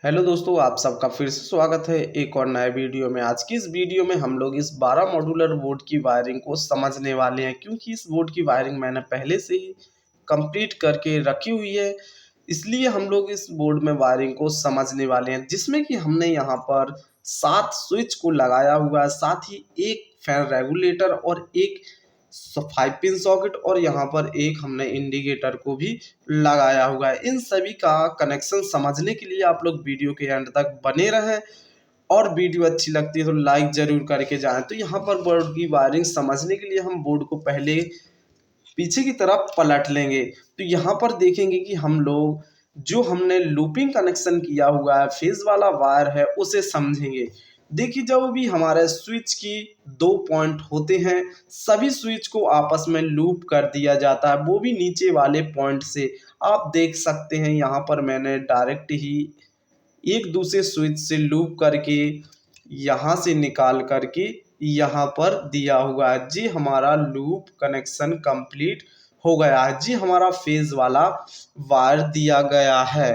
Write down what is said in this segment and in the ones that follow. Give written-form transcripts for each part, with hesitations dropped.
Hello दोस्तों, आप सबका फिर से स्वागत है एक और नए वीडियो में। आज की इस वीडियो में हम लोग इस 12 मॉड्यूलर बोर्ड की वायरिंग को समझने वाले हैं, क्योंकि इस बोर्ड की वायरिंग मैंने पहले से ही कंप्लीट करके रखी हुई है। इसलिए हम लोग इस बोर्ड में वायरिंग को समझने वाले हैं, जिसमें कि हमने यहाँ पर 7 स्विच को लगाया हुआ है, साथ ही एक फैन रेगुलेटर और एक 5 पिन सॉकेट और यहाँ पर एक हमने इंडिकेटर को भी लगाया हुआ है। इन सभी का कनेक्शन समझने के लिए आप लोग वीडियो के एंड तक बने रहें, और वीडियो अच्छी लगती है तो लाइक जरूर करके जाएं। तो यहाँ पर बोर्ड की वायरिंग समझने के लिए हम बोर्ड को पहले पीछे की तरफ पलट लेंगे। तो यहाँ पर देखेंगे कि हम लोग जो हमने लूपिंग कनेक्शन किया हुआ है, फेज वाला वायर है, उसे समझेंगे। देखिए, जब भी हमारे स्विच की 2 पॉइंट होते हैं, सभी स्विच को आपस में लूप कर दिया जाता है, वो भी नीचे वाले पॉइंट से। आप देख सकते हैं यहाँ पर मैंने डायरेक्ट ही एक दूसरे स्विच से लूप करके यहाँ से निकाल करके यहाँ पर दिया हुआ है। जी, हमारा लूप कनेक्शन कंप्लीट हो गया है। जी, हमारा फेज वाला वायर दिया गया है,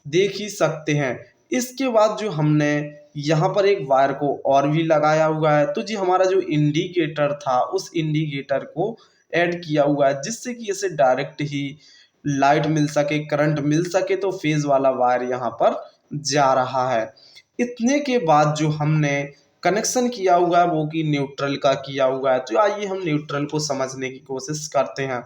देख ही सकते हैं। इसके बाद जो हमने यहाँ पर एक वायर को और भी लगाया हुआ है, तो जी हमारा जो इंडिकेटर था उस इंडिकेटर को ऐड किया हुआ है, जिससे कि इसे डायरेक्ट ही लाइट मिल सके, करंट मिल सके। तो फेज वाला वायर यहाँ पर जा रहा है। इतने के बाद जो हमने कनेक्शन किया हुआ है वो कि न्यूट्रल का किया हुआ है। तो आइए हम न्यूट्रल को समझने की कोशिश करते हैं।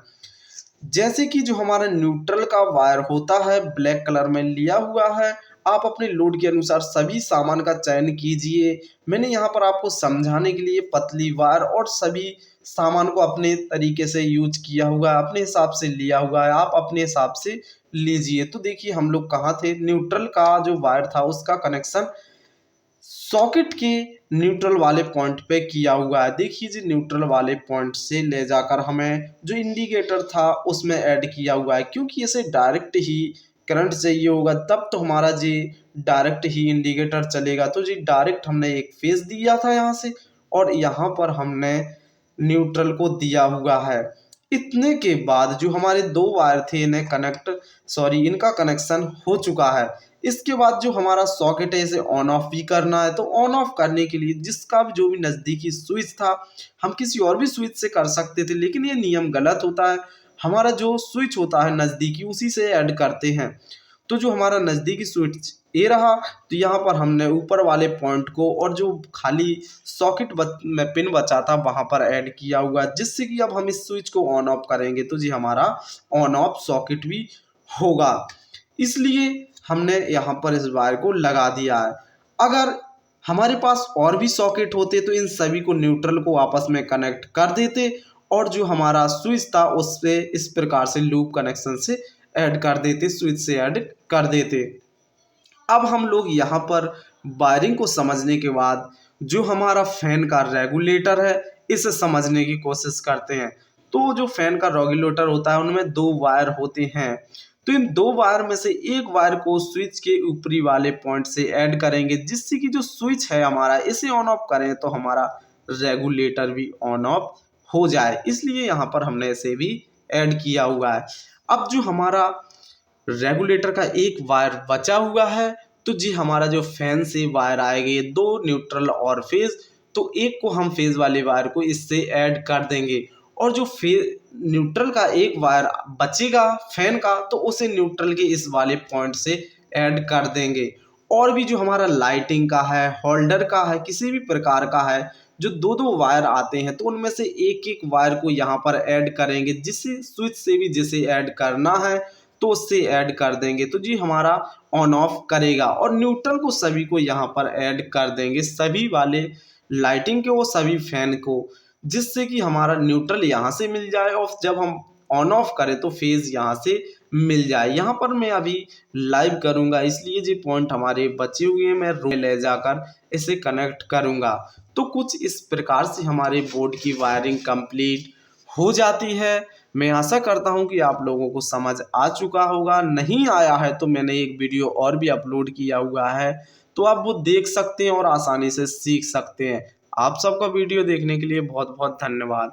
जैसे कि जो हमारा न्यूट्रल का वायर होता है, ब्लैक कलर में लिया हुआ है। आप अपने लोड के अनुसार सभी सामान का चयन कीजिए। मैंने यहाँ पर आपको समझाने के लिए पतली वायर और सभी सामान को अपने तरीके से यूज किया हुआ है, अपने हिसाब से लिया हुआ है। आप अपने हिसाब से लीजिए। तो देखिए, हम लोग कहाँ थे, न्यूट्रल का जो वायर था उसका कनेक्शन सॉकेट के न्यूट्रल वाले पॉइंट पे किया हुआ है। देखिए जी, न्यूट्रल वाले पॉइंट से ले जाकर हमें जो इंडिकेटर था उसमें ऐड किया हुआ है, क्योंकि इसे डायरेक्ट ही करंट चाहिए होगा, तब तो हमारा जी डायरेक्ट ही इंडिकेटर चलेगा। तो जी डायरेक्ट हमने एक फेज दिया था यहाँ से, और यहाँ पर हमने न्यूट्रल को दिया हुआ है। इतने के बाद जो हमारे 2 वायर थे इनका कनेक्शन हो चुका है। इसके बाद जो हमारा सॉकेट है इसे ऑन ऑफ भी करना है। तो ऑन ऑफ करने के लिए जिसका भी जो भी नज़दीकी स्विच था, हम किसी और भी स्विच से कर सकते थे, लेकिन ये नियम गलत होता है। हमारा जो स्विच होता है नज़दीकी, उसी से ऐड करते हैं। तो जो हमारा नज़दीकी स्विच ए रहा, तो यहाँ पर हमने ऊपर वाले पॉइंट को और जो खाली सॉकेट में पिन बचा था वहाँ पर ऐड किया हुआ, जिससे कि अब हम इस स्विच को ऑन ऑफ करेंगे तो जी हमारा ऑन ऑफ सॉकेट भी होगा। इसलिए हमने यहाँ पर इस वायर को लगा दिया है। अगर हमारे पास और भी सॉकेट होते तो इन सभी को न्यूट्रल को आपस में कनेक्ट कर देते, और जो हमारा स्विच था उस पे इस प्रकार से लूप कनेक्शन से ऐड कर देते, स्विच से ऐड कर देते। अब हम लोग यहाँ पर वायरिंग को समझने के बाद जो हमारा फैन का रेगुलेटर है इसे समझने की कोशिश करते हैं। तो जो फैन का रेगुलेटर होता है उनमें 2 वायर होते हैं। तो इन 2 वायर में से एक वायर को स्विच के ऊपरी वाले पॉइंट से ऐड करेंगे, जिससे कि जो स्विच है हमारा इसे ऑन ऑफ करें तो हमारा रेगुलेटर भी ऑन ऑफ हो जाए। इसलिए यहाँ पर हमने इसे भी ऐड किया हुआ है। अब जो हमारा रेगुलेटर का एक वायर बचा हुआ है, तो जी हमारा जो फैन से वायर आएंगे 2 न्यूट्रल और फेज, तो एक को हम फेज वाले वायर को इससे ऐड कर देंगे, और जो न्यूट्रल का एक वायर बचेगा फैन का, तो उसे न्यूट्रल के इस वाले पॉइंट से ऐड कर देंगे। और भी जो हमारा लाइटिंग का है, होल्डर का है, किसी भी प्रकार का है, जो 2-2 वायर आते हैं, तो उनमें से एक-एक वायर को यहाँ पर ऐड करेंगे, जिससे स्विच से भी जिसे ऐड करना है तो उससे ऐड कर देंगे। तो जी हमारा ऑन ऑफ करेगा, और न्यूट्रल को सभी को यहाँ पर ऐड कर देंगे, सभी वाले लाइटिंग के वो सभी फैन को, जिससे कि हमारा न्यूट्रल यहाँ से मिल जाए, और जब हम ऑन ऑफ करें तो फेज यहाँ से मिल जाए। यहाँ पर मैं अभी लाइव करूँगा, इसलिए जो पॉइंट हमारे बचे हुए हैं मैं रूम ले जाकर इसे कनेक्ट करूँगा। तो कुछ इस प्रकार से हमारे बोर्ड की वायरिंग कंप्लीट हो जाती है। मैं आशा करता हूँ कि आप लोगों को समझ आ चुका होगा। नहीं आया है तो मैंने एक वीडियो और भी अपलोड किया हुआ है, तो आप वो देख सकते हैं और आसानी से सीख सकते हैं। आप सबका वीडियो देखने के लिए बहुत बहुत धन्यवाद।